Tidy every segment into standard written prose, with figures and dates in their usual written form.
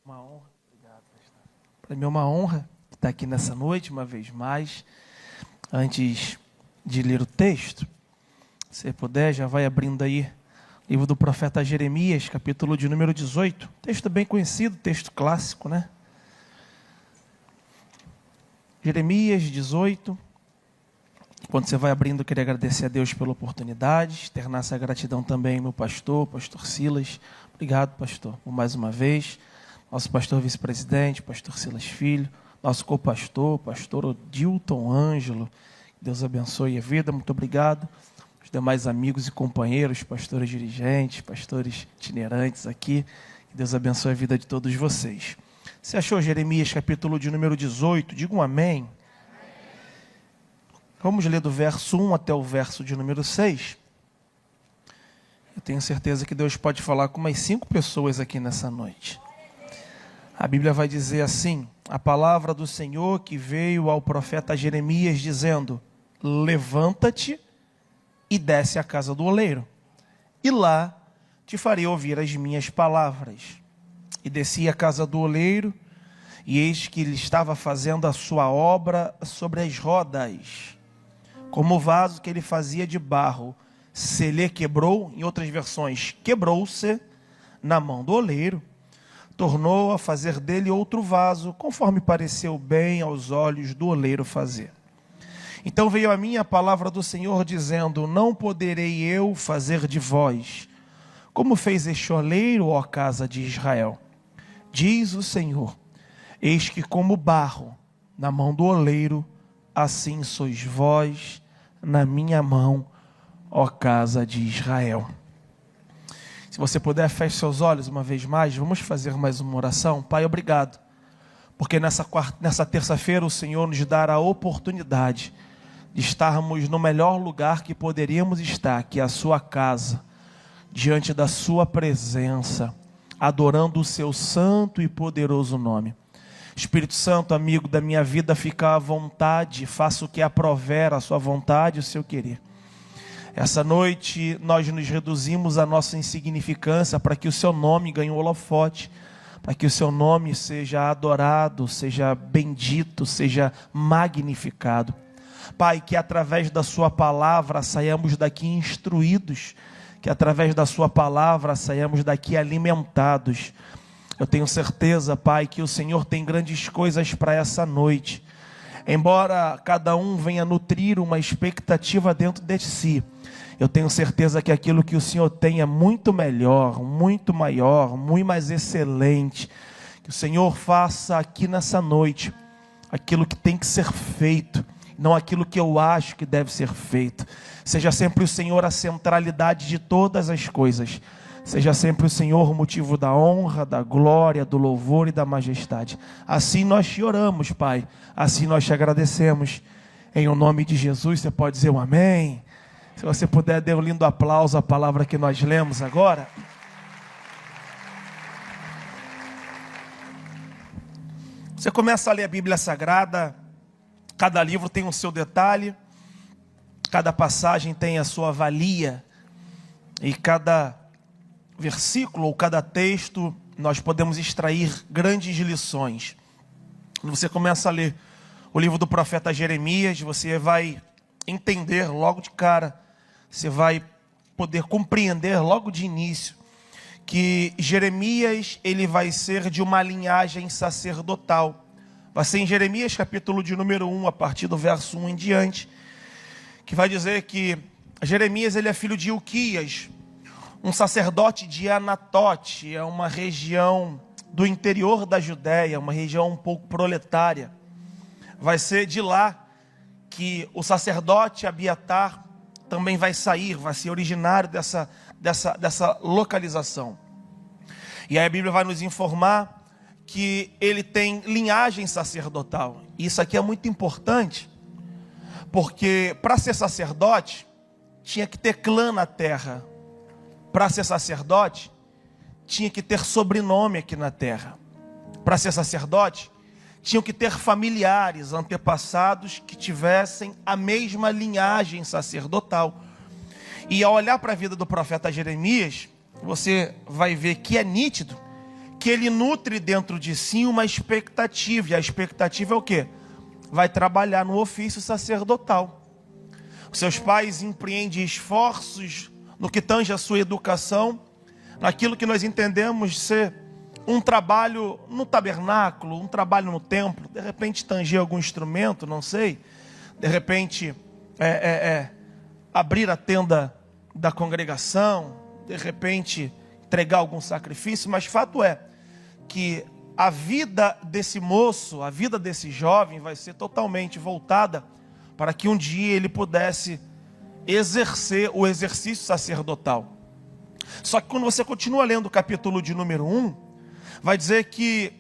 Uma honra, obrigado, pastor. Para mim é uma honra estar aqui nessa noite, uma vez mais. Antes de ler o texto, se puder, já vai abrindo aí o livro do profeta Jeremias, capítulo de número 18. Texto bem conhecido, texto clássico, né? Jeremias 18. Quando você vai abrindo, eu queria agradecer a Deus pela oportunidade, externar essa gratidão também ao meu pastor Silas. Obrigado, pastor, por mais uma vez. Nosso pastor vice-presidente, pastor Silas Filho, nosso co-pastor, pastor Odilton Ângelo, que Deus abençoe a vida, muito obrigado. Os demais amigos e companheiros, pastores dirigentes, pastores itinerantes aqui, que Deus abençoe a vida de todos vocês. Você achou Jeremias capítulo de número 18? Diga um amém. Vamos ler do verso 1 até o verso de número 6. Eu tenho certeza que Deus pode falar com umas 5 pessoas aqui nessa noite. A Bíblia vai dizer assim: a palavra do Senhor que veio ao profeta Jeremias dizendo: levanta-te e desce à casa do oleiro, e lá te farei ouvir as minhas palavras. E desci à casa do oleiro, e eis que ele estava fazendo a sua obra sobre as rodas. Como o vaso que ele fazia de barro se lhe quebrou, em outras versões, quebrou-se na mão do oleiro, tornou a fazer dele outro vaso, conforme pareceu bem aos olhos do oleiro fazer. Então veio a mim a palavra do Senhor, dizendo: não poderei eu fazer de vós como fez este oleiro, ó casa de Israel. Diz o Senhor: eis que como barro na mão do oleiro, assim sois vós na minha mão, ó casa de Israel. Se você puder, feche seus olhos uma vez mais. Vamos fazer mais uma oração. Pai, obrigado, porque nessa terça-feira o Senhor nos dará a oportunidade de estarmos no melhor lugar que poderíamos estar, que é a sua casa, diante da sua presença, adorando o seu santo e poderoso nome. Espírito Santo, amigo da minha vida, fica à vontade, faça o que aprover a sua vontade e o seu querer. Essa noite nós nos reduzimos à nossa insignificância para que o seu nome ganhe um holofote, para que o seu nome seja adorado, seja bendito, seja magnificado. Pai, que através da sua palavra saiamos daqui instruídos, que através da sua palavra saiamos daqui alimentados. Eu tenho certeza, Pai, que o Senhor tem grandes coisas para essa noite. Embora cada um venha nutrir uma expectativa dentro de si, eu tenho certeza que aquilo que o Senhor tem é muito melhor, muito maior, muito mais excelente. Que o Senhor faça aqui nessa noite aquilo que tem que ser feito, não aquilo que eu acho que deve ser feito. Seja sempre o Senhor a centralidade de todas as coisas. Seja sempre o Senhor o motivo da honra, da glória, do louvor e da majestade. Assim nós te oramos, Pai. Assim nós te agradecemos. Em o nome de Jesus, você pode dizer um amém? Se você puder, dê um lindo aplauso à palavra que nós lemos agora. Você começa a ler a Bíblia Sagrada. Cada livro tem o seu detalhe. Cada passagem tem a sua valia. E cada versículo ou cada texto nós podemos extrair grandes lições. Quando você começa a ler o livro do profeta Jeremias, você vai entender logo de cara, você vai poder compreender logo de início que Jeremias ele vai ser de uma linhagem sacerdotal. Vai ser em Jeremias capítulo de número 1, a partir do verso 1 em diante, que vai dizer que Jeremias ele é filho de Ilquias, um sacerdote de Anatote. É uma região do interior da Judéia, uma região um pouco proletária. Vai ser de lá que o sacerdote Abiatar também vai sair, vai ser originário dessa localização. E aí a Bíblia vai nos informar que ele tem linhagem sacerdotal. Isso aqui é muito importante, porque para ser sacerdote, tinha que ter clã na terra. Para ser sacerdote, tinha que ter sobrenome aqui na terra. Para ser sacerdote, tinham que ter familiares, antepassados que tivessem a mesma linhagem sacerdotal. E ao olhar para a vida do profeta Jeremias, você vai ver que é nítido que ele nutre dentro de si uma expectativa. E a expectativa é o quê? Vai trabalhar no ofício sacerdotal. Os seus pais empreendem esforços no que tange a sua educação, naquilo que nós entendemos ser um trabalho no tabernáculo, um trabalho no templo, de repente tanger algum instrumento, não sei, de repente abrir a tenda da congregação, de repente entregar algum sacrifício, mas fato é que a vida desse moço, a vida desse jovem vai ser totalmente voltada para que um dia ele pudesse exercer o exercício sacerdotal. Só que quando você continua lendo o capítulo de número 1, vai dizer que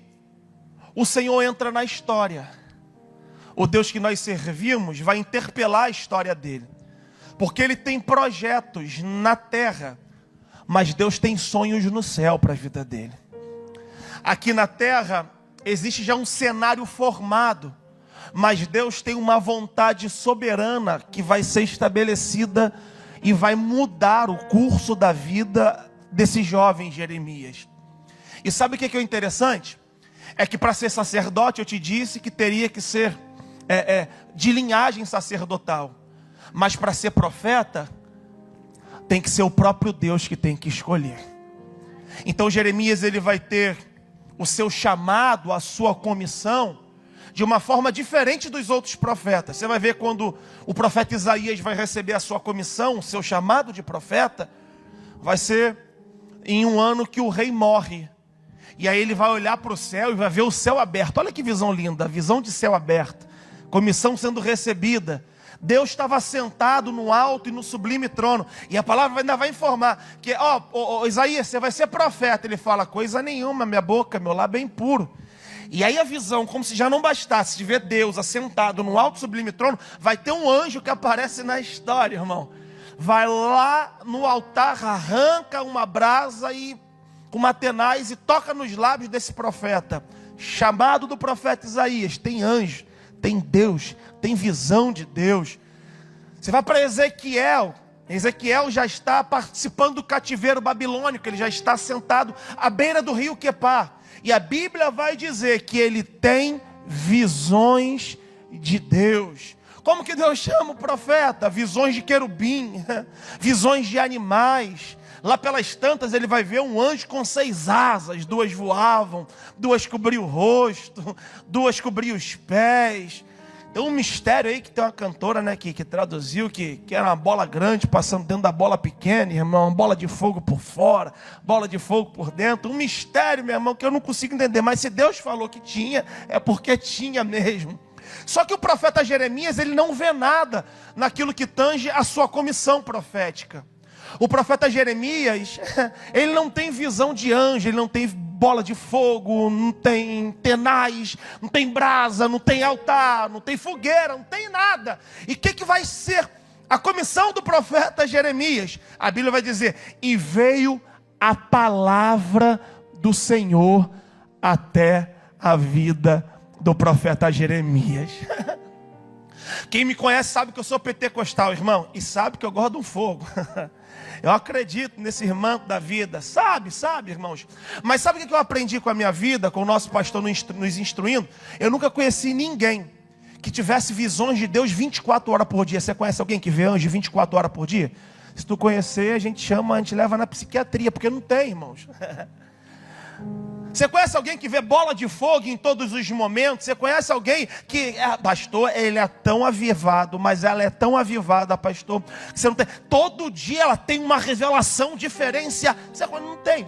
o Senhor entra na história. O Deus que nós servimos vai interpelar a história dele. Porque ele tem projetos na terra, mas Deus tem sonhos no céu para a vida dele. Aqui na terra existe já um cenário formado, mas Deus tem uma vontade soberana que vai ser estabelecida e vai mudar o curso da vida desse jovem Jeremias. E sabe o que é interessante? É que para ser sacerdote eu te disse que teria que ser de linhagem sacerdotal. Mas para ser profeta, tem que ser o próprio Deus que tem que escolher. Então Jeremias ele vai ter o seu chamado, a sua comissão, de uma forma diferente dos outros profetas. Você vai ver quando o profeta Isaías vai receber a sua comissão, o seu chamado de profeta, vai ser em um ano que o rei morre. E aí ele vai olhar para o céu e vai ver o céu aberto. Olha que visão linda, a visão de céu aberto. Comissão sendo recebida. Deus estava sentado no alto e no sublime trono. E a palavra ainda vai informar que, Isaías, você vai ser profeta. Ele fala, coisa nenhuma, minha boca, meu lábio é impuro. E aí a visão, como se já não bastasse de ver Deus assentado no alto e sublime trono, vai ter um anjo que aparece na história, irmão. Vai lá no altar, arranca uma brasa e uma tenaz e toca nos lábios desse profeta. Chamado do profeta Isaías, tem anjo, tem Deus, tem visão de Deus. Você vai para Ezequiel. Ezequiel já está participando do cativeiro babilônico. Ele já está sentado à beira do rio Quepar. E a Bíblia vai dizer que ele tem visões de Deus. Como que Deus chama o profeta? Visões de querubim, visões de animais. Lá pelas tantas ele vai ver um anjo com 6 asas. 2 voavam, 2 cobriam o rosto, 2 cobriam os pés. Tem um mistério aí que tem uma cantora, né, que traduziu que era uma bola grande passando dentro da bola pequena, irmão. Uma bola de fogo por fora, bola de fogo por dentro. Um mistério, meu irmão, que eu não consigo entender. Mas se Deus falou que tinha, é porque tinha mesmo. Só que o profeta Jeremias, ele não vê nada naquilo que tange a sua comissão profética. O profeta Jeremias, ele não tem visão de anjo, ele não tem bola de fogo, não tem tenaz, não tem brasa, não tem altar, não tem fogueira, não tem nada. E o que vai ser a comissão do profeta Jeremias? A Bíblia vai dizer, e veio a palavra do Senhor até a vida do profeta Jeremias. Quem me conhece sabe que eu sou pentecostal, irmão, e sabe que eu gosto de um fogo. Eu acredito nesse irmão da vida, sabe, irmãos. Mas sabe o que eu aprendi com a minha vida, com o nosso pastor nos instruindo? Eu nunca conheci ninguém que tivesse visões de Deus 24 horas por dia. Você conhece alguém que vê anjo 24 horas por dia? Se tu conhecer, a gente leva na psiquiatria, porque não tem, irmãos. Você conhece alguém que vê bola de fogo em todos os momentos? Você conhece alguém que, pastor, ele é tão avivado, mas ela é tão avivada, pastor, que você não tem. Todo dia ela tem uma revelação diferenciada. Você não tem,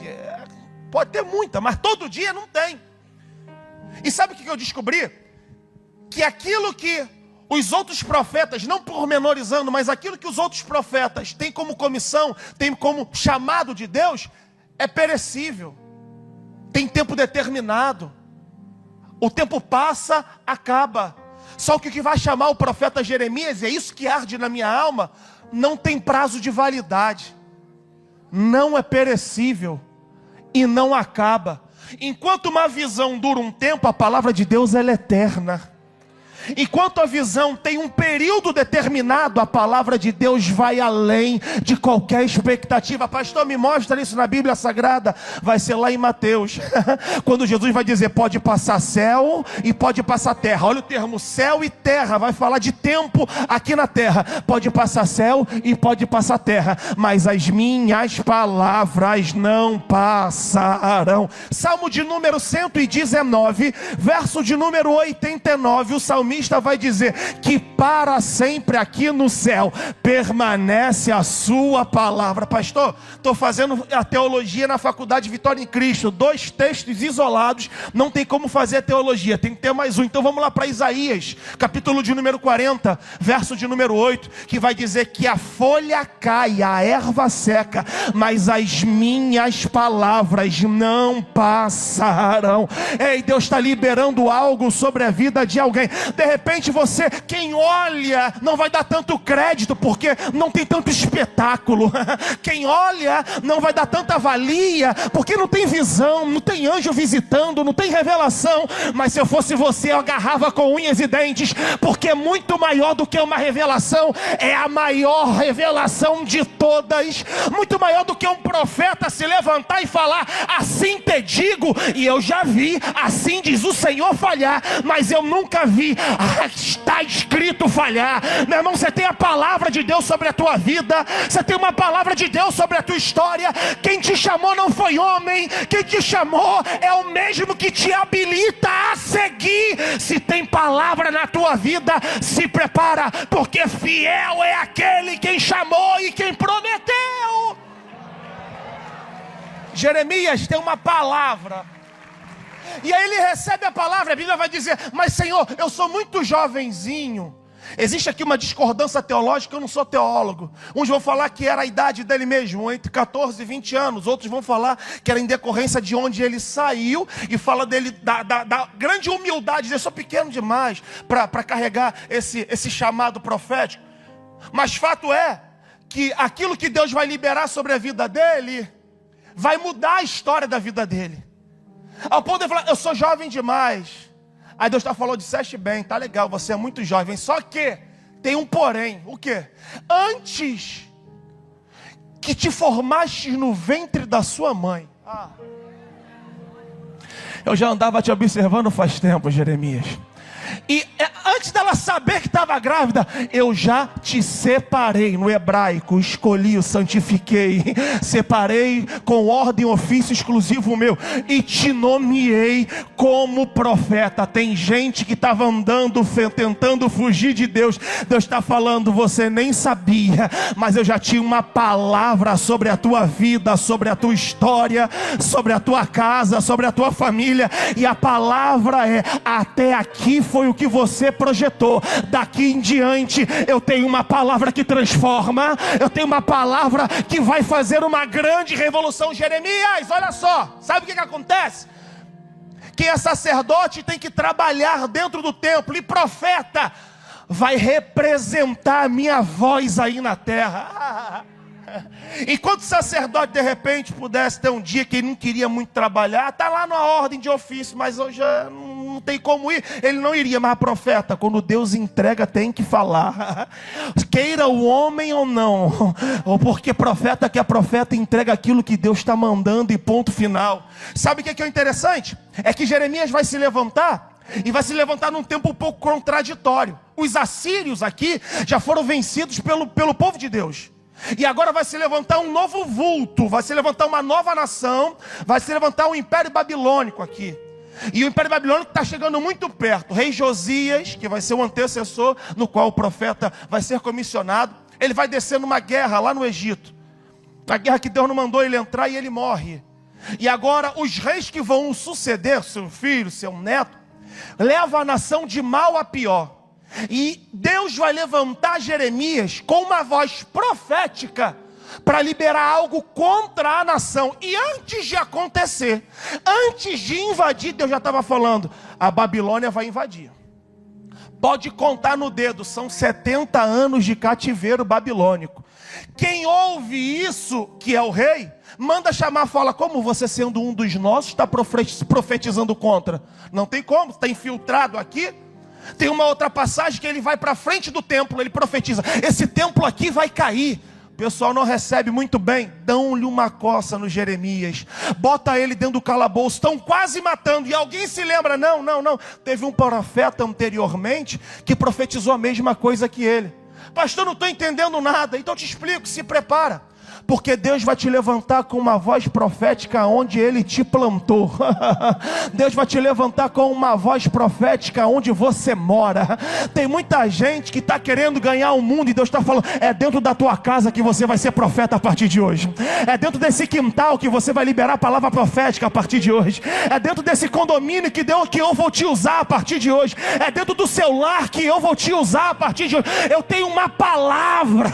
pode ter muita, mas todo dia não tem. E sabe o que eu descobri? Que aquilo que os outros profetas, não pormenorizando, mas aquilo que os outros profetas têm como comissão, têm como chamado de Deus, é perecível. Tem tempo determinado. O tempo passa, acaba. Só que o que vai chamar o profeta Jeremias, é isso que arde na minha alma, não tem prazo de validade. Não é perecível. E não acaba. Enquanto uma visão dura um tempo, a palavra de Deus ela é eterna. Enquanto a visão tem um período determinado, a palavra de Deus vai além de qualquer expectativa. Pastor, me mostra isso na Bíblia Sagrada. Vai ser lá em Mateus, quando Jesus vai dizer, pode passar céu e pode passar terra. Olha o termo céu e terra, vai falar de tempo aqui na terra. Pode passar céu e pode passar terra, mas as minhas palavras não passarão. Salmo de número 119, verso de número 89, o salmista vai dizer que para sempre aqui no céu permanece a sua palavra. Pastor, estou fazendo a teologia na faculdade Vitória em Cristo, 2 textos isolados, não tem como fazer a teologia, tem que ter mais um. Então vamos lá para Isaías, capítulo de número 40, verso de número 8, que vai dizer que a folha cai, a erva seca, mas as minhas palavras não passarão. Ei, Deus está liberando algo sobre a vida de alguém. De repente você, quem olha, não vai dar tanto crédito, porque não tem tanto espetáculo. Quem olha, não vai dar tanta valia, porque não tem visão, não tem anjo visitando, não tem revelação. Mas se eu fosse você, eu agarrava com unhas e dentes, porque é muito maior do que uma revelação. É a maior revelação de todas, muito maior do que um profeta se levantar e falar, assim te digo, e eu já vi, assim diz o Senhor, falhar, mas eu nunca vi, está escrito falhar. Meu irmão, você tem a palavra de Deus sobre a tua vida, você tem uma palavra de Deus sobre a tua história. Quem te chamou não foi homem, quem te chamou é o mesmo que te habilita a seguir. Se tem palavra na tua vida, se prepara, porque fiel é aquele quem chamou e quem prometeu. Jeremias tem uma palavra, e aí ele recebe a palavra. A Bíblia vai dizer, mas Senhor, eu sou muito jovenzinho. Existe aqui uma discordância teológica, eu não sou teólogo. Uns vão falar que era a idade dele mesmo, entre 14 e 20 anos. Outros vão falar que era em decorrência de onde ele saiu, e fala dele da grande humildade. Eu sou pequeno demais para carregar esse chamado profético. Mas fato é que aquilo que Deus vai liberar sobre a vida dele vai mudar a história da vida dele. Ao ponto de falar, eu sou jovem demais. Aí Deus falou, disseste bem, tá legal, você é muito jovem. Só que tem um porém. O quê? Antes que te formaste no ventre da sua mãe. Eu já andava te observando faz tempo, Jeremias. E antes dela saber que estava grávida, eu já te separei. No hebraico, escolhi, santifiquei, separei com ordem, ofício exclusivo meu, e te nomeei como profeta. Tem gente que estava andando, tentando fugir de Deus. Deus está falando, você nem sabia, mas eu já tinha uma palavra sobre a tua vida, sobre a tua história, sobre a tua casa, sobre a tua família. E a palavra é, até aqui foi o que você projetou, daqui em diante eu tenho uma palavra que transforma, eu tenho uma palavra que vai fazer uma grande revolução. Jeremias, olha só, sabe o que acontece? Quem é sacerdote tem que trabalhar dentro do templo, e profeta vai representar a minha voz aí na terra. Enquanto o sacerdote de repente pudesse ter um dia que ele não queria muito trabalhar, está lá na ordem de ofício, mas hoje não tem como ir, ele não iria. Mas profeta, quando Deus entrega, tem que falar, queira o homem ou não, ou porque profeta que é profeta, entrega aquilo que Deus está mandando e ponto final. Sabe o que é o interessante? É que Jeremias vai se levantar, e vai se levantar num tempo um pouco contraditório. Os assírios aqui já foram vencidos pelo povo de Deus. E agora vai se levantar um novo vulto, vai se levantar uma nova nação, vai se levantar um império babilônico aqui. E o império babilônico está chegando muito perto. O rei Josias, que vai ser o antecessor, no qual o profeta vai ser comissionado, ele vai descer numa guerra lá no Egito. A guerra que Deus não mandou ele entrar, e ele morre. E agora os reis que vão suceder, seu filho, seu neto, levam a nação de mal a pior. E Deus vai levantar Jeremias com uma voz profética para liberar algo contra a nação. E antes de acontecer, antes de invadir, Deus já estava falando, a Babilônia vai invadir. Pode contar no dedo, são 70 anos de cativeiro babilônico. Quem ouve isso, que é o rei, manda chamar, fala, como você sendo um dos nossos está profetizando contra? Não tem como, está infiltrado aqui. Tem uma outra passagem que ele vai para frente do templo, ele profetiza: esse templo aqui vai cair. O pessoal não recebe muito bem, dão-lhe uma coça no Jeremias, bota ele dentro do calabouço, estão quase matando, e alguém se lembra: não, teve um profeta anteriormente que profetizou a mesma coisa que ele. Pastor, não estou entendendo nada. Então te explico, se prepara, porque Deus vai te levantar com uma voz profética onde Ele te plantou. Deus vai te levantar com uma voz profética onde você mora. Tem muita gente que está querendo ganhar o mundo, e Deus está falando: é dentro da tua casa que você vai ser profeta a partir de hoje. É dentro desse quintal que você vai liberar a palavra profética a partir de hoje. É dentro desse condomínio que eu vou te usar a partir de hoje. É dentro do seu lar que eu vou te usar a partir de hoje. Eu tenho uma palavra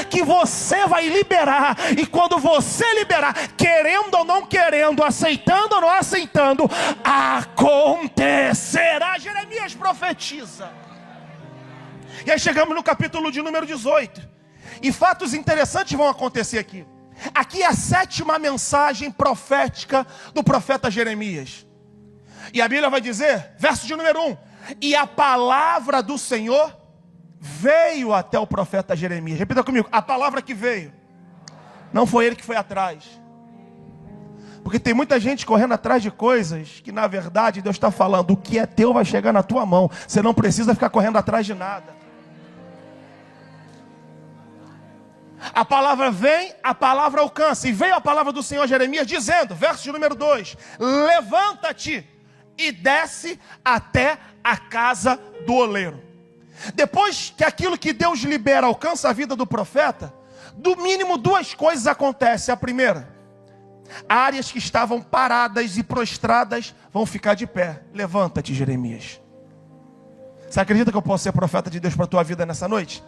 que você vai liberar. E quando você liberar, querendo ou não querendo, aceitando ou não aceitando, acontecerá. Jeremias profetiza. E aí chegamos no capítulo de número 18. E fatos interessantes vão acontecer aqui. Aqui é a 7ª mensagem profética do profeta Jeremias. E a Bíblia vai dizer, verso de número 1: e a palavra do Senhor veio até o profeta Jeremias. Repita comigo: a palavra que veio. Não foi ele que foi atrás. Porque tem muita gente correndo atrás de coisas que na verdade Deus está falando: o que é teu vai chegar na tua mão. Você não precisa ficar correndo atrás de nada. A palavra vem, a palavra alcança. E veio a palavra do Senhor a Jeremias dizendo, verso de número 2: levanta-te e desce até a casa do oleiro. Depois que aquilo que Deus libera alcança a vida do profeta, do mínimo 2 coisas acontecem. A primeira: áreas que estavam paradas e prostradas vão ficar de pé. Levanta-te, Jeremias. Você acredita que eu posso ser profeta de Deus para a tua vida nessa noite?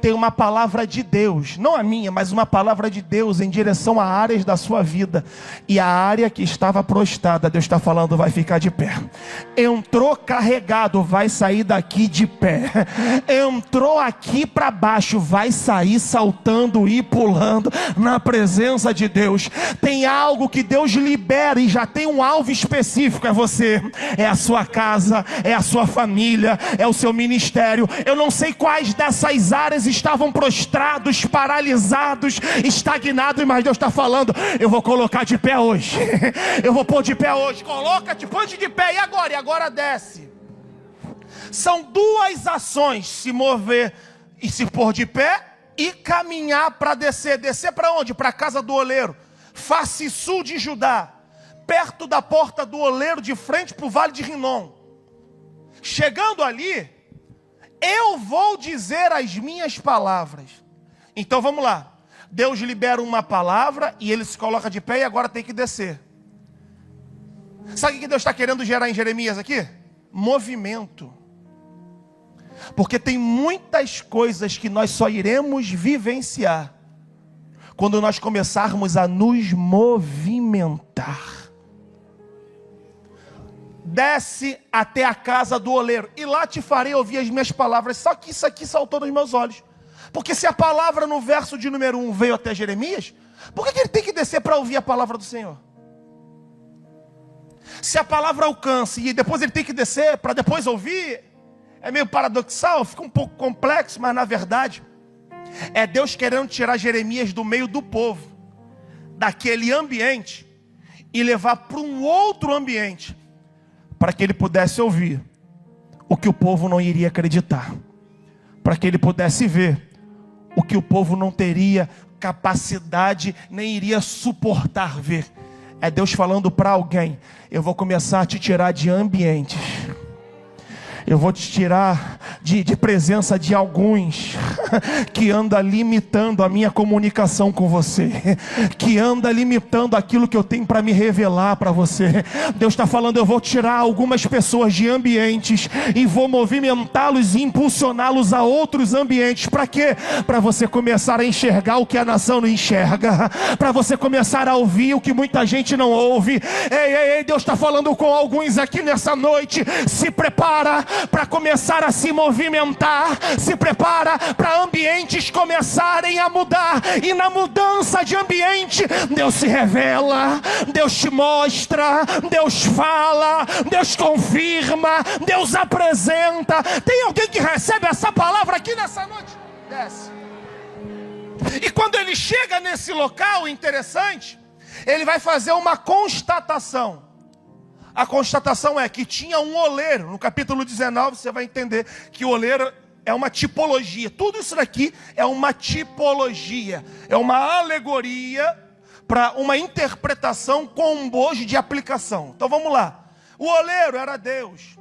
Tem uma palavra de Deus, não a minha, mas uma palavra de Deus em direção a áreas da sua vida. E a área que estava prostrada, Deus está falando, vai ficar de pé. Entrou carregado, vai sair daqui de pé. Entrou aqui para baixo, vai sair saltando e pulando na presença de Deus. Tem algo que Deus libera e já tem um alvo específico: é você, é a sua casa, é a sua família, é o seu ministério. Eu não sei quais dessas áreas estavam prostrados, paralisados, estagnados, mas Deus está falando: eu vou colocar de pé hoje. Eu vou pôr de pé hoje. Coloca-te, põe-te de pé. E agora? E agora desce. São 2 ações: se mover e se pôr de pé, e caminhar para descer. Descer para onde? Para a casa do oleiro, face sul de Judá, perto da porta do oleiro, de frente para o vale de Rinom. Chegando ali, eu vou dizer as minhas palavras. Então vamos lá. Deus libera uma palavra e ele se coloca de pé, e agora tem que descer. Sabe o que Deus está querendo gerar em Jeremias aqui? Movimento. Porque tem muitas coisas que nós só iremos vivenciar quando nós começarmos a nos movimentar. Desce até a casa do oleiro, e lá te farei ouvir as minhas palavras. Só que isso aqui saltou nos meus olhos. Porque se a palavra no verso de número 1 veio até Jeremias, por que ele tem que descer para ouvir a palavra do Senhor? Se a palavra alcança e depois ele tem que descer para depois ouvir, é meio paradoxal, fica um pouco complexo, mas na verdade é Deus querendo tirar Jeremias do meio do povo, daquele ambiente, e levar para um outro ambiente, para que ele pudesse ouvir o que o povo não iria acreditar, para que ele pudesse ver o que o povo não teria capacidade, nem iria suportar ver. É Deus falando para alguém: eu vou começar a te tirar de ambientes, eu vou te tirar de presença de alguns que anda limitando a minha comunicação com você, que anda limitando aquilo que eu tenho para me revelar para você. Deus está falando: eu vou tirar algumas pessoas de ambientes e vou movimentá-los e impulsioná-los a outros ambientes. Para quê? Para você começar a enxergar o que a nação não enxerga, para você começar a ouvir o que muita gente não ouve. Ei, Deus está falando com alguns aqui nessa noite: se prepara para começar a se mover movimentar, se prepara para ambientes começarem a mudar. E na mudança de ambiente, Deus se revela, Deus te mostra, Deus fala, Deus confirma, Deus apresenta. Tem alguém que recebe essa palavra aqui nessa noite? Desce. E quando ele chega nesse local interessante, ele vai fazer uma constatação. A constatação é que tinha um oleiro. No capítulo 19 você vai entender que o oleiro é uma tipologia. Tudo isso daqui é uma tipologia. É uma alegoria para uma interpretação com um bojo de aplicação. Então vamos lá. O oleiro era Deus.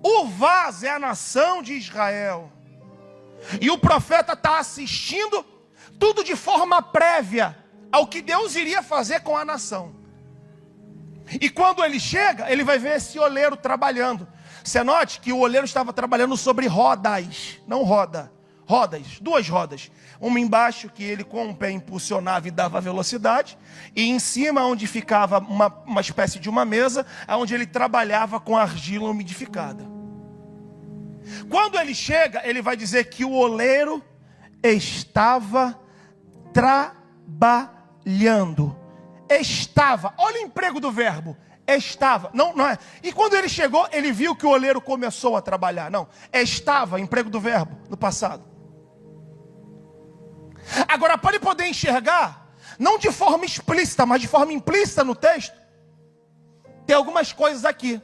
O vaso é a nação de Israel. E o profeta está assistindo tudo de forma prévia ao que Deus iria fazer com a nação. E quando ele chega, ele vai ver esse oleiro trabalhando. Você note que o oleiro estava trabalhando sobre rodas, não roda, rodas, duas rodas. Uma embaixo que ele com o pé impulsionava e dava velocidade, e em cima onde ficava uma espécie de uma mesa, onde ele trabalhava com argila umidificada. Quando ele chega, ele vai dizer que o oleiro estava trabalhando. Estava, olha o emprego do verbo, estava, não é. E quando ele chegou, ele viu que o oleiro começou a trabalhar. Não, estava, emprego do verbo, no passado. Agora, para ele poder enxergar, não de forma explícita, mas de forma implícita no texto, tem algumas coisas aqui.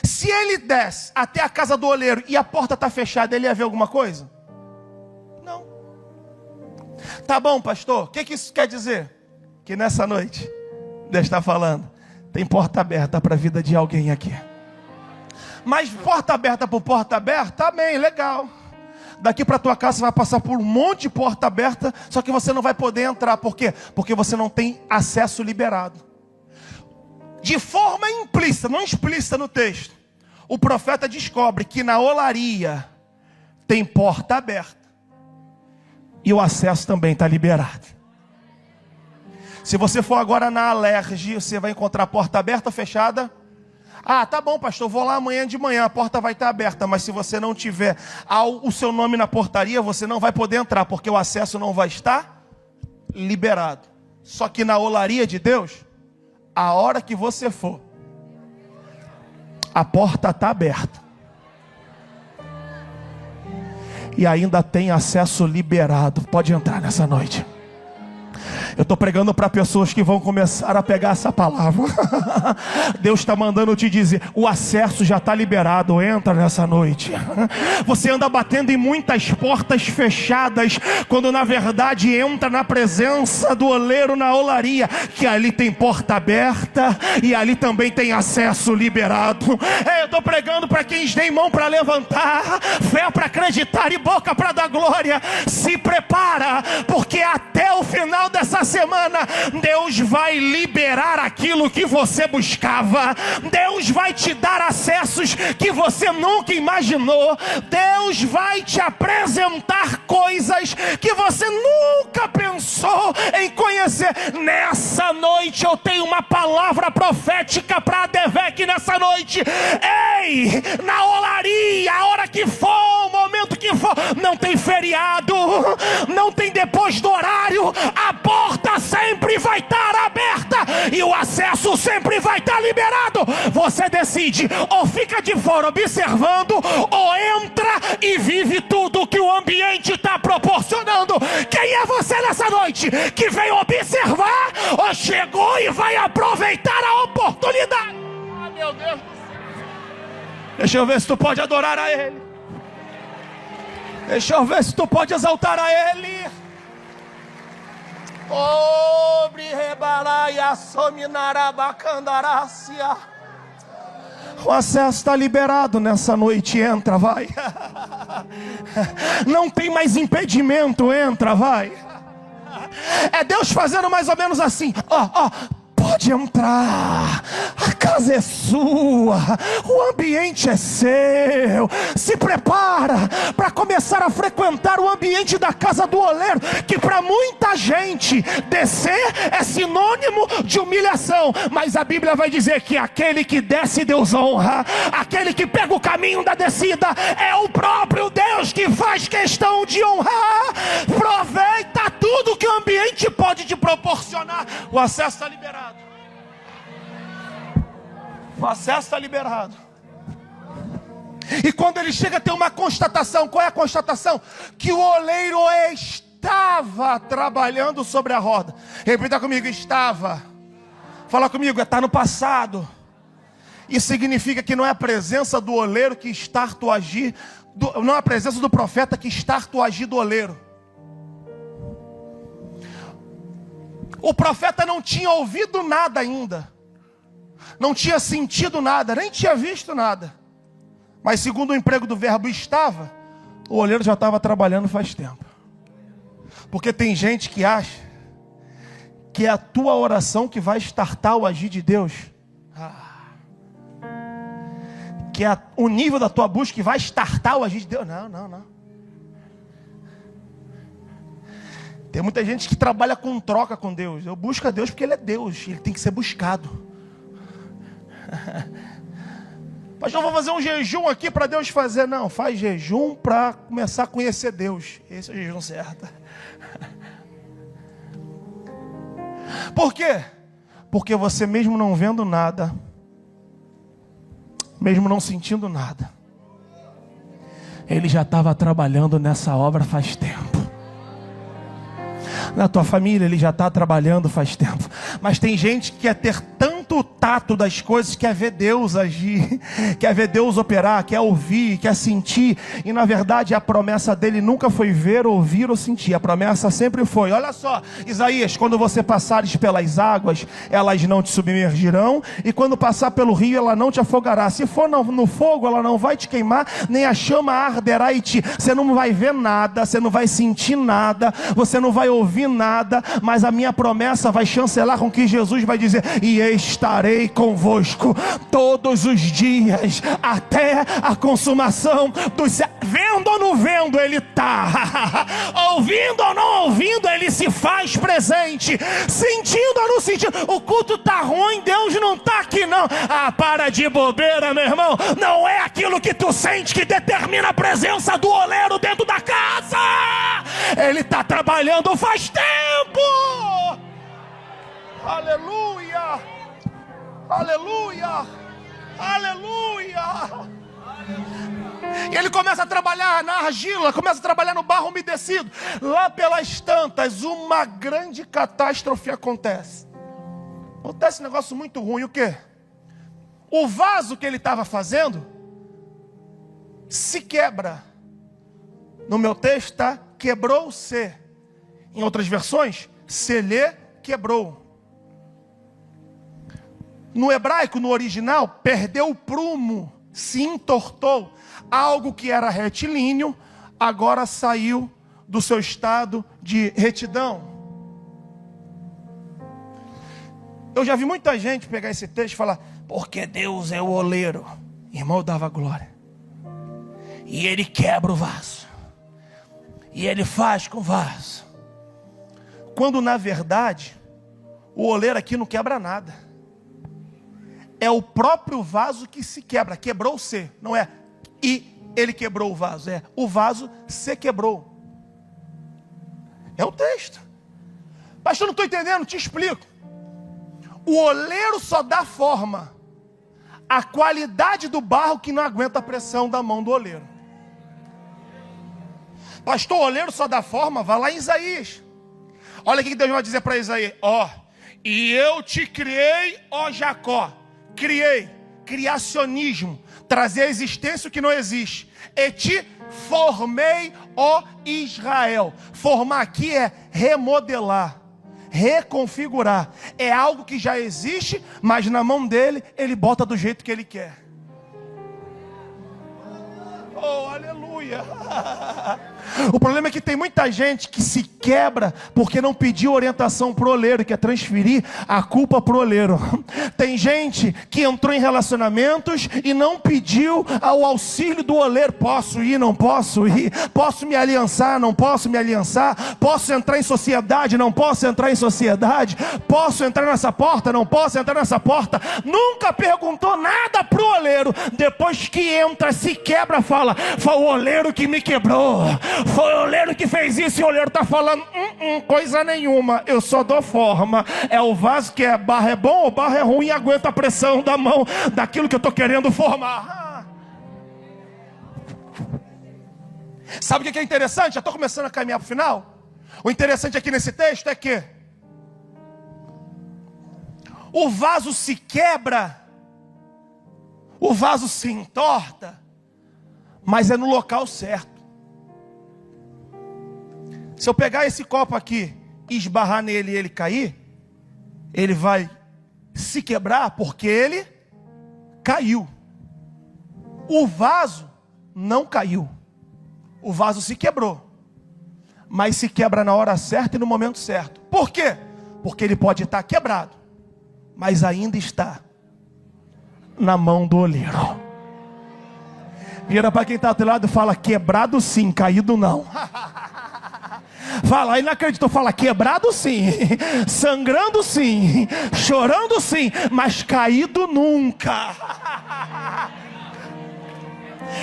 Se ele desce até a casa do oleiro e a porta está fechada, ele ia ver alguma coisa? Não. Tá bom, pastor, o que isso quer dizer? Que nessa noite, Deus está falando, tem porta aberta para a vida de alguém aqui. Mas porta aberta por porta aberta, amém, legal. Daqui para tua casa você vai passar por um monte de porta aberta, só que você não vai poder entrar. Por quê? Porque você não tem acesso liberado. De forma implícita, não explícita no texto, o profeta descobre que na olaria tem porta aberta. E o acesso também está liberado. Se você for agora na Alerj, você vai encontrar porta aberta ou fechada? Ah, tá bom, pastor, vou lá amanhã de manhã, a porta vai estar aberta. Mas se você não tiver o seu nome na portaria, você não vai poder entrar, porque o acesso não vai estar liberado. Só que na olaria de Deus, a hora que você for, a porta está aberta. E ainda tem acesso liberado. Pode entrar nessa noite. Eu estou pregando para pessoas que vão começar a pegar essa palavra. Deus está mandando te dizer, o acesso já está liberado, entra nessa noite. Você anda batendo em muitas portas fechadas, quando na verdade entra na presença do oleiro na olaria, que ali tem porta aberta e ali também tem acesso liberado. Eu estou pregando para quem tem mão para levantar, fé para acreditar e boca para dar glória. Se prepara, porque até o final dessa semana, Deus vai liberar aquilo que você buscava. Deus vai te dar acessos que você nunca imaginou. Deus vai te apresentar coisas que você nunca pensou em conhecer. Nessa noite eu tenho uma palavra profética para a Devec nessa noite. Ei, na olaria, a hora que for, o momento que for, não tem feriado, não tem depois do horário, a porta sempre vai estar aberta e o acesso sempre vai estar liberado. Você decide, ou fica de fora observando, ou entra e vive tudo que o ambiente está proporcionando. Quem é você nessa noite que veio observar ou chegou e vai aproveitar a oportunidade? Ah, meu Deus do céu. Deixa eu ver se tu pode adorar a Ele. Deixa eu ver se tu pode exaltar a Ele. Obre rebalaia sominarabacandarácia. O acesso está liberado nessa noite, entra, vai. Não tem mais impedimento, entra, vai. É Deus fazendo mais ou menos assim, ó, pode entrar, a casa é sua, o ambiente é seu. Se prepara para começar a frequentar o ambiente da casa do oleiro, que para muita gente descer é sinônimo de humilhação, mas a Bíblia vai dizer que aquele que desce Deus honra, aquele que pega o caminho da descida é o próprio Deus que faz questão de honrar. Aproveita tudo que o ambiente pode te proporcionar. O acesso está liberado. O acesso está liberado. E quando ele chega, tem uma constatação. Qual é a constatação? Que o oleiro estava trabalhando sobre a roda. Repita comigo: estava. Fala comigo: está no passado. Isso significa que não é a presença do oleiro que está tu agir, não é a presença do profeta que está tu agir do oleiro. O profeta não tinha ouvido nada ainda, não tinha sentido nada, nem tinha visto nada. Mas segundo o emprego do verbo estava, o oleiro já estava trabalhando faz tempo. Porque tem gente que acha que é a tua oração que vai startar o agir de Deus. Que é o nível da tua busca que vai startar o agir de Deus. Não. Tem muita gente que trabalha com troca com Deus. Eu busco a Deus porque Ele é Deus, Ele tem que ser buscado. Pastor, eu vou fazer um jejum aqui para Deus fazer. Não, faz jejum para começar a conhecer Deus. Esse é o jejum certo. Por quê? Porque você mesmo não vendo nada, mesmo não sentindo nada, Ele já estava trabalhando nessa obra faz tempo. Na tua família Ele já está trabalhando faz tempo. Mas tem gente que quer ter tanto tato das coisas, quer ver Deus agir, quer ver Deus operar, quer ouvir, quer sentir. E na verdade a promessa dele nunca foi ver, ouvir ou sentir. A promessa sempre foi: olha só, Isaías, quando você passares pelas águas, elas não te submergirão, e quando passar pelo rio, ela não te afogará. Se for no fogo, ela não vai te queimar, nem a chama arderá em ti. Você não vai ver nada, você não vai sentir nada, você não vai ouvir nada, mas a minha promessa vai chancelar com que Jesus vai dizer: e estarei convosco todos os dias, até a consumação dos séculos. Vendo ou não vendo, Ele está. Ouvindo ou não ouvindo, Ele se faz presente. Sentindo ou não sentindo. O culto está ruim, Deus não está aqui não. Para de bobeira, meu irmão. Não é aquilo que tu sente que determina a presença do oleiro dentro da casa. Ele está trabalhando faz tempo. Aleluia. Aleluia. Aleluia. E ele começa a trabalhar na argila, começa a trabalhar no barro umedecido. Lá pelas tantas, uma grande catástrofe acontece. Acontece um negócio muito ruim. O quê? O vaso que ele estava fazendo se quebra. No meu texto está: quebrou-se. Em outras versões, se lhe quebrou. No hebraico, no original, perdeu o prumo, se entortou. Algo que era retilíneo, agora saiu do seu estado de retidão. Eu já vi muita gente pegar esse texto e falar: porque Deus é o oleiro. Irmão, eu dava glória. E Ele quebra o vaso. E Ele faz com o vaso. Quando na verdade, o oleiro aqui não quebra nada. É o próprio vaso que se quebra. Quebrou-se, não é e ele quebrou o vaso, é o vaso se quebrou. É o texto. Pastor, não estou entendendo, te explico. O oleiro só dá forma à qualidade do barro que não aguenta a pressão da mão do oleiro. Pastor, o oleiro só dá forma, vai lá em Isaías. Olha o que Deus vai dizer para Isaías: e eu te criei, ó Jacó. Criei, criacionismo, trazer à existência o que não existe. E te formei, ó Israel. Formar aqui é remodelar, reconfigurar. É algo que já existe, mas na mão dele, ele bota do jeito que ele quer. Oh, aleluia. O problema é que tem muita gente que se quebra porque não pediu orientação pro oleiro, quer transferir a culpa pro oleiro. Tem gente que entrou em relacionamentos e não pediu o auxílio do oleiro. Posso ir, não posso ir? Posso me aliançar, não posso me aliançar? Posso entrar em sociedade, não posso entrar em sociedade? Posso entrar nessa porta, não posso entrar nessa porta? Nunca perguntou nada pro oleiro. Depois que entra, se quebra, fala: foi o oleiro que me quebrou, foi o oleiro que fez isso. E o oleiro está falando: coisa nenhuma, eu só dou forma. É o vaso que é barro é bom ou barro é ruim, aguenta a pressão da mão daquilo que eu estou querendo formar. Sabe o que é interessante? Já estou começando a caminhar para o final. O interessante aqui nesse texto é que o vaso se quebra, o vaso se entorta, mas é no local certo. Se eu pegar esse copo aqui e esbarrar nele e ele cair, ele vai se quebrar porque ele caiu. O vaso não caiu. O vaso se quebrou, mas se quebra na hora certa e no momento certo. Por quê? Porque ele pode estar quebrado, mas ainda está na mão do oleiro. Vira para quem está do lado e fala: quebrado sim, caído não. Fala, aí não acreditou, fala: quebrado sim, sangrando sim, chorando sim, mas caído nunca.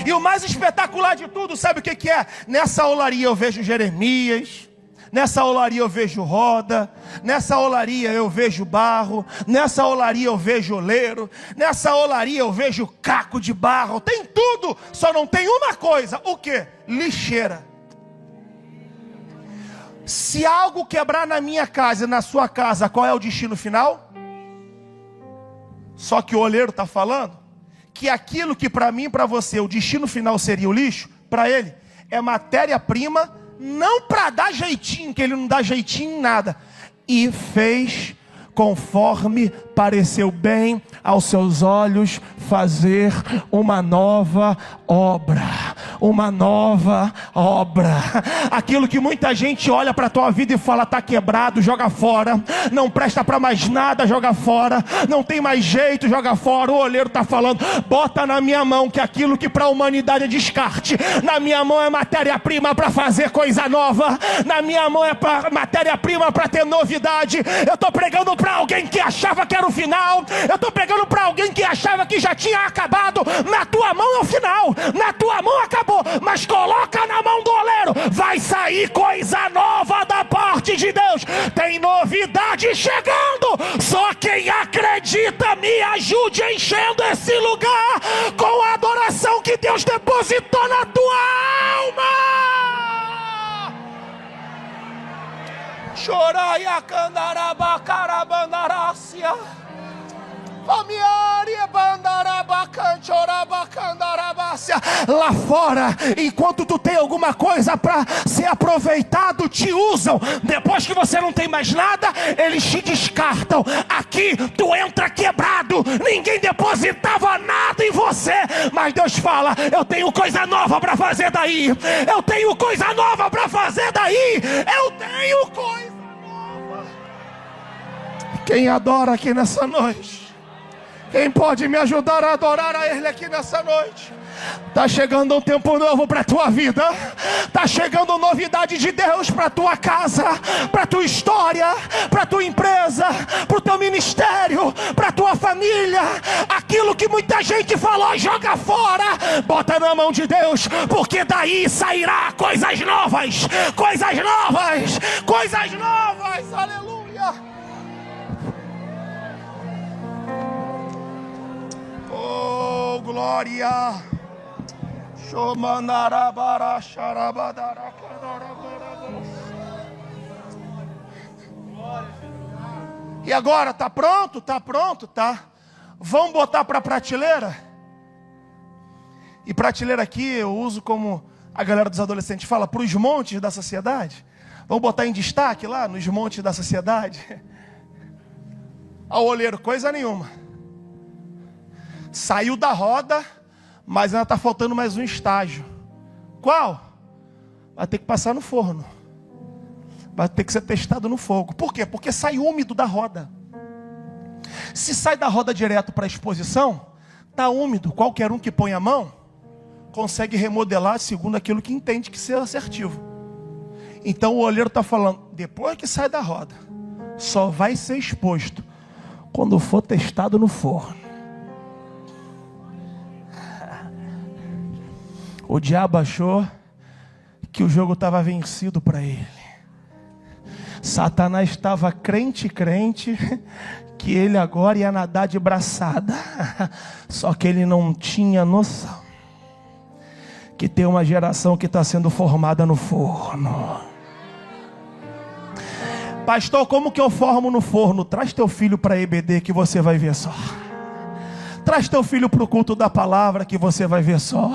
E o mais espetacular de tudo, sabe o que é? Nessa olaria eu vejo Jeremias, nessa olaria eu vejo roda, nessa olaria eu vejo barro, nessa olaria eu vejo oleiro, nessa olaria eu vejo caco de barro, tem tudo, só não tem uma coisa. O que? Lixeira. Se algo quebrar na minha casa e na sua casa, qual é o destino final? Só que o oleiro está falando que aquilo que para mim e para você o destino final seria o lixo, para ele é matéria-prima, não para dar jeitinho, que ele não dá jeitinho em nada. E fez conforme pareceu bem aos seus olhos fazer uma nova obra. Uma nova obra. Aquilo que muita gente olha para a tua vida e fala: está quebrado, joga fora. Não presta para mais nada, joga fora. Não tem mais jeito, joga fora. O oleiro está falando: bota na minha mão, que aquilo que para a humanidade é descarte, na minha mão é matéria-prima para fazer coisa nova. Na minha mão é matéria-prima para ter novidade. Eu estou pregando para alguém que achava que era o final. Eu estou pregando para alguém que achava que já tinha acabado. Na tua mão é o final, na tua mão acabou, mas coloca na mão do oleiro, vai sair coisa nova da parte de Deus. Tem novidade chegando. Só quem acredita me ajude enchendo esse lugar com a adoração que Deus depositou na tua alma. Choraia candaraba carabandarácia. Lá fora, enquanto tu tem alguma coisa para ser aproveitado, te usam. Depois que você não tem mais nada, eles te descartam. Aqui tu entra quebrado, ninguém depositava nada em você, mas Deus fala: eu tenho coisa nova para fazer daí. Eu tenho coisa nova para fazer daí. Eu tenho coisa nova. Quem adora aqui nessa noite? Quem pode me ajudar a adorar a Ele aqui nessa noite? Está chegando um tempo novo para a tua vida. Está chegando novidade de Deus para a tua casa, para a tua história, para a tua empresa, para o teu ministério, para a tua família. Aquilo que muita gente falou, joga fora, bota na mão de Deus, porque daí sairá coisas novas, coisas novas, coisas novas. Aleluia. Oh, glória. E agora, tá pronto? Tá pronto, tá? Vamos botar para prateleira? E prateleira aqui eu uso como a galera dos adolescentes fala, para os montes da sociedade. Vamos botar em destaque lá nos montes da sociedade. Ao oleiro, coisa nenhuma. Saiu da roda, mas ainda está faltando mais um estágio. Qual? vai ter que passar no forno. Vai ter que ser testado no fogo. Por quê? Porque sai úmido da roda. Se sai da roda direto para a exposição, está úmido. Qualquer um que põe a mão, consegue remodelar segundo aquilo que entende que ser assertivo. Então o olheiro está falando, depois que sai da roda, só vai ser exposto quando for testado no forno. O diabo achou que o jogo estava vencido para ele. Satanás estava crente que ele agora ia nadar de braçada. Só que ele não tinha noção que tem uma geração que está sendo formada no forno. Pastor, como que eu formo no forno? Traz teu filho para a EBD que você vai ver só. Traz teu filho para o culto da palavra que você vai ver só.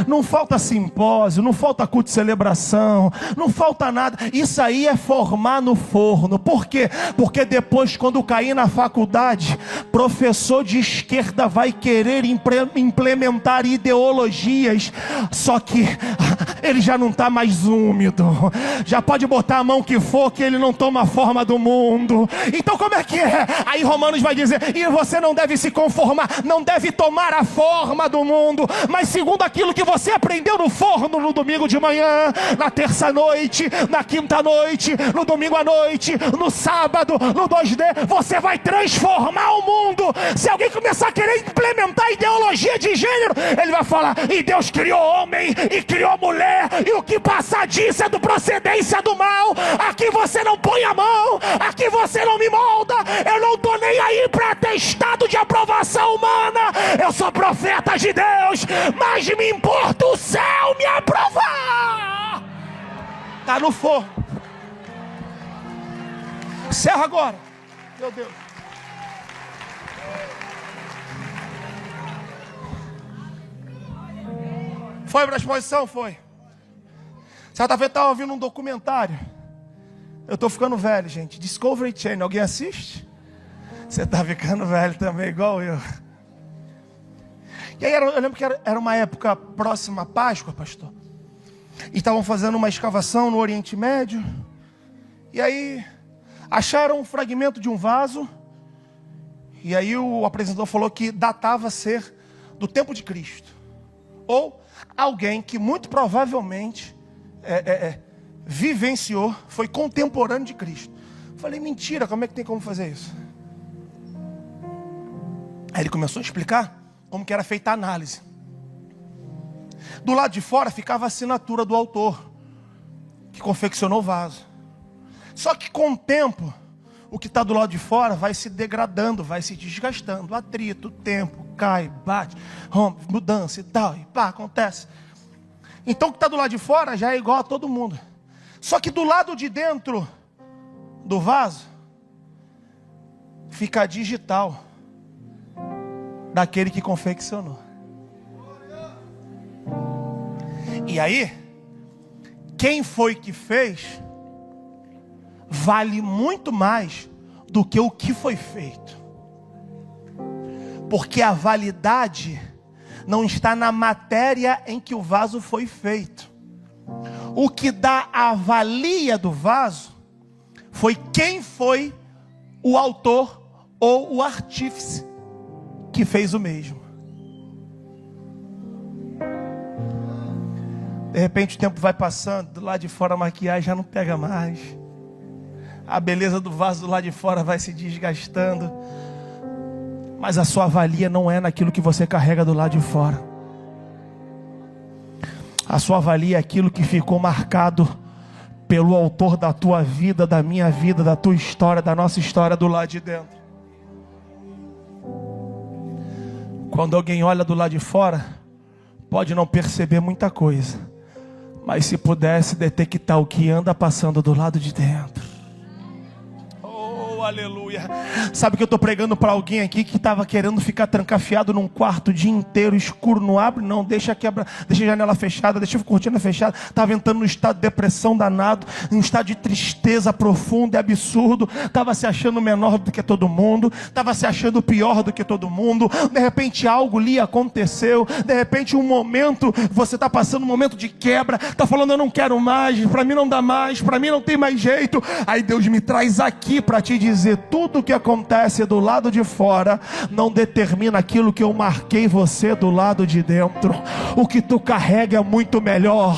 Não falta simpósio, não falta culto de celebração, não falta nada. Isso aí é formar no forno. Por quê? Porque depois, quando cair na faculdade, professor de esquerda vai querer implementar ideologias, só que ele já não está mais úmido. Já pode botar a mão que for, que ele não toma a forma do mundo. Então como é que é? Aí Romanos vai dizer, e você não deve se conformar, não deve tomar a forma do mundo, mas segundo aquilo que você aprendeu no forno no domingo de manhã, na terça noite, na quinta noite, no domingo à noite, no sábado, no 2D, você vai transformar o mundo. Se alguém começar a querer implementar ideologia de gênero, ele vai falar, e Deus criou homem e criou mulher, e o que passar disso é do procedência do mal. Aqui você não põe a mão, aqui você não me molda, eu não estou nem aí para atestado de aprovação humana, eu sou profeta de Deus, mas me importa o céu me aprovar. Está no forno. Encerra agora. Meu Deus. Foi para a exposição? Foi. Certa vez eu estava ouvindo um documentário. Eu estou ficando velho, gente. Discovery Channel. Alguém assiste? Você está ficando velho também, igual eu. E aí eu lembro que era uma época próxima à Páscoa, pastor. E estavam fazendo uma escavação no Oriente Médio. E aí acharam um fragmento de um vaso. E aí o apresentador falou que datava ser do tempo de Cristo. Ou alguém que muito provavelmente vivenciou, foi contemporâneo de Cristo. Falei, mentira, como é que tem como fazer isso? Aí ele começou a explicar como que era feita a análise. Do lado de fora ficava a assinatura do autor, que confeccionou o vaso. Só que com o tempo, o que está do lado de fora vai se degradando, vai se desgastando. Atrito, tempo, cai, bate, rompe, mudança e tal, e pá, acontece. Então o que está do lado de fora já é igual a todo mundo. Só que do lado de dentro do vaso, fica digital daquele que confeccionou. E aí, quem foi que fez vale muito mais do que o que foi feito. Porque a validade não está na matéria em que o vaso foi feito. O que dá a valia do vaso foi quem foi o autor ou o artífice que fez o mesmo. De repente o tempo vai passando, do lado de fora a maquiagem já não pega mais. A beleza do vaso do lado de fora vai se desgastando. Mas a sua valia não é naquilo que você carrega do lado de fora. A sua valia é aquilo que ficou marcado pelo autor da tua vida, da minha vida, da tua história, da nossa história do lado de dentro. Quando alguém olha do lado de fora, pode não perceber muita coisa, mas se pudesse detectar o que anda passando do lado de dentro. Oh, Oh, aleluia. Sabe que eu estou pregando para alguém aqui que estava querendo ficar trancafiado num quarto o dia inteiro, escuro, não abre, não, deixa a janela fechada, deixa a cortina fechada. Estava entrando num estado de depressão danado, num estado de tristeza profunda e absurdo. Estava se achando menor do que todo mundo, estava se achando pior do que todo mundo. De repente algo lhe aconteceu, de repente um momento, você está passando um momento de quebra, está falando: eu não quero mais, para mim não dá mais, para mim não tem mais jeito. Aí Deus me traz aqui para te dizer: tudo o que acontece do lado de fora não determina aquilo que eu marquei você do lado de dentro. O que tu carrega é muito melhor,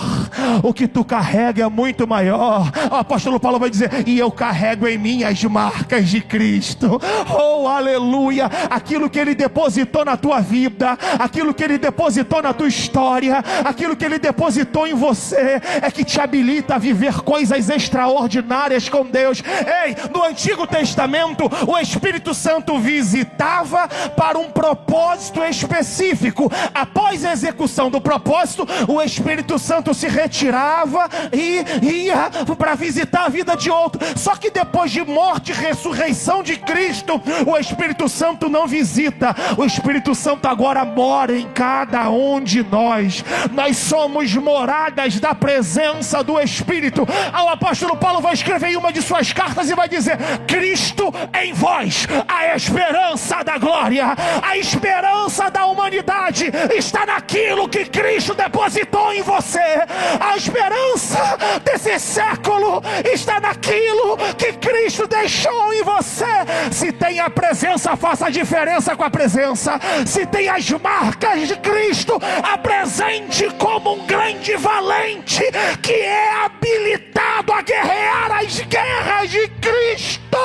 o que tu carrega é muito maior. O apóstolo Paulo vai dizer: e eu carrego em mim as marcas de Cristo. Oh, aleluia. Aquilo que Ele depositou na tua vida, aquilo que Ele depositou na tua história, aquilo que Ele depositou em você, é que te habilita a viver coisas extraordinárias com Deus. Ei, no Antigo Testamento, o Espírito Santo visitava para um propósito específico. Após a execução do propósito, o Espírito Santo se retirava e ia para visitar a vida de outro. Só que depois de morte e ressurreição de Cristo, o Espírito Santo não visita. O Espírito Santo agora mora em cada um de nós. Nós somos moradas da presença do Espírito. O apóstolo Paulo vai escrever em uma de suas cartas e vai dizer: Cristo em vós, a esperança da glória. A esperança da humanidade está naquilo que Cristo depositou em você. A esperança desse século está naquilo que Cristo deixou em você. Se tem a presença, faça a diferença com a presença. Se tem as marcas de Cristo, apresente como um grande valente que é habilitado a guerrear as guerras de Cristo.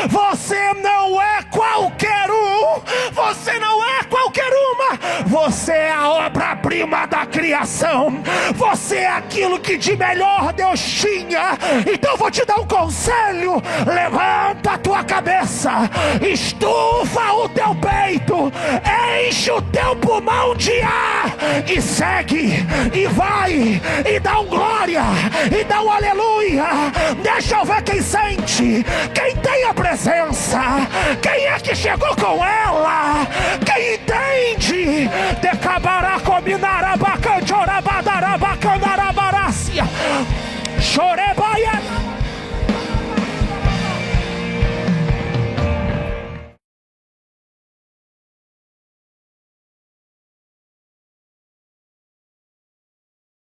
Você não é qualquer um, você não é qualquer uma, você é a obra-prima da criação, você é aquilo que de melhor Deus tinha. Então eu vou te dar um conselho: levanta a tua cabeça, estufa o teu peito, enche o teu pulmão de ar e segue, e vai, e dá um glória, e dá um aleluia. Deixa eu ver quem sente, quem tem a presença, quem é que chegou com ela, quem entende